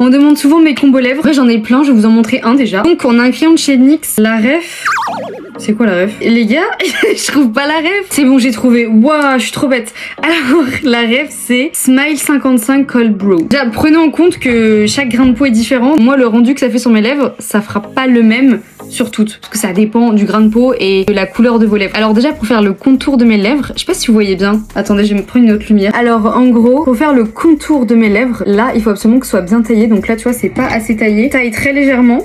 On demande souvent mes combos lèvres. Après, j'en ai plein, je vais vous en montrer un déjà. Donc, on a un client de chez NYX. La ref. C'est quoi la ref? Les gars, je trouve pas la ref. C'est bon, j'ai trouvé. Waouh, je suis trop bête. Alors, la ref, c'est Smile 55 Cold Brow. Déjà, prenez en compte que chaque grain de peau est différent. Moi, le rendu que ça fait sur mes lèvres, ça fera pas le même sur toutes. Parce que ça dépend du grain de peau et de la couleur de vos lèvres. Alors déjà, pour faire le contour de mes lèvres, je sais pas si vous voyez bien. Attendez, je vais me prendre une autre lumière. Alors, en gros, pour faire le contour de mes lèvres, là, il faut absolument que ce soit bien taillé. Donc là, tu vois, c'est pas assez taillé. Taille très légèrement.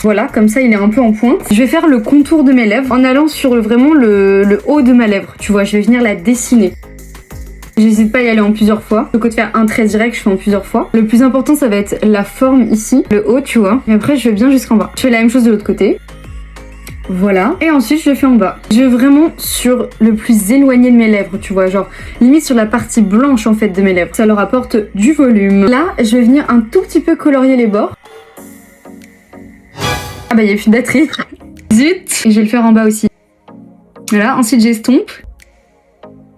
Voilà, comme ça il est un peu en pointe. Je vais faire le contour de mes lèvres en allant sur vraiment le haut de ma lèvre. Tu vois, je vais venir la dessiner. J'hésite pas à y aller en plusieurs fois. Plutôt que de faire un trait direct, je fais en plusieurs fois. Le plus important, ça va être la forme ici, le haut, tu vois. Et après, je vais bien jusqu'en bas. Je fais la même chose de l'autre côté. Voilà. Et ensuite, je fais en bas. Je vais vraiment sur le plus éloigné de mes lèvres, tu vois. Genre, limite sur la partie blanche, en fait, de mes lèvres. Ça leur apporte du volume. Là, je vais venir un tout petit peu colorier les bords. Ah bah il y a plus de batterie. Zut. Et je vais le faire en bas aussi. Voilà, ensuite j'estompe.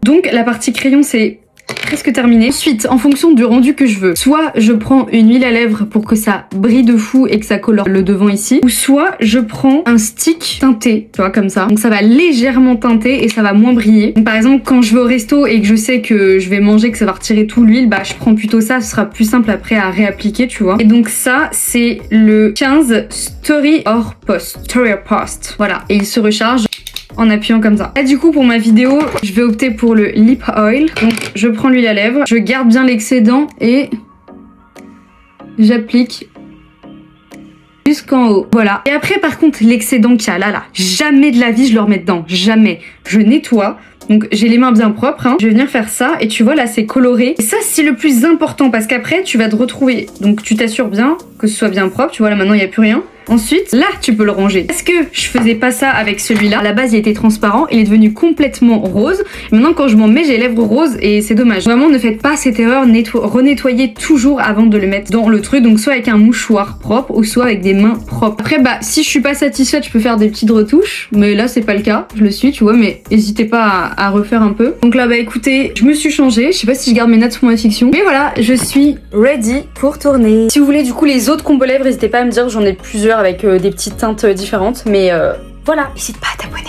Donc la partie crayon c'est presque terminé. Ensuite, en fonction du rendu que je veux, soit je prends une huile à lèvres pour que ça brille de fou et que ça colore le devant ici, ou soit je prends un stick teinté, tu vois, comme ça. Donc ça va légèrement teinter et ça va moins briller. Donc, par exemple, quand je vais au resto et que je sais que je vais manger, que ça va retirer tout l'huile, bah je prends plutôt ça, ce sera plus simple après à réappliquer, tu vois. Et donc ça, c'est le 15 Story or Post. Story or Post. Voilà. Et il se recharge en appuyant comme ça. Et du coup pour ma vidéo je vais opter pour le lip oil. Donc je prends l'huile à lèvres, je garde bien l'excédent et j'applique jusqu'en haut. Voilà. Et après par contre l'excédent qu'il y a là, jamais de la vie je le remets dedans. Jamais. Je nettoie. Donc j'ai les mains bien propres, hein. Je vais venir faire ça et tu vois là c'est coloré. Et ça c'est le plus important parce qu'après tu vas te retrouver. Donc tu t'assures bien que ce soit bien propre. Tu vois là maintenant il n'y a plus rien. Ensuite, là, tu peux le ranger. Parce que je faisais pas ça avec celui-là. À la base, il était transparent. Il est devenu complètement rose. Maintenant, quand je m'en mets, j'ai les lèvres roses et c'est dommage. Vraiment, ne faites pas cette erreur. Renettoyez toujours avant de le mettre dans le truc. Donc, soit avec un mouchoir propre ou soit avec des mains propres. Après, bah, si je suis pas satisfaite, je peux faire des petites retouches. Mais là, c'est pas le cas. Je le suis, tu vois. Mais n'hésitez pas à refaire un peu. Donc là, bah, écoutez, je me suis changée. Je sais pas si je garde mes notes pour ma fiction. Mais voilà, je suis ready pour tourner. Si vous voulez, du coup, les autres combos lèvres, n'hésitez pas à me dire. J'en ai plusieurs avec des petites teintes différentes, mais voilà, n'hésite pas à t'abonner.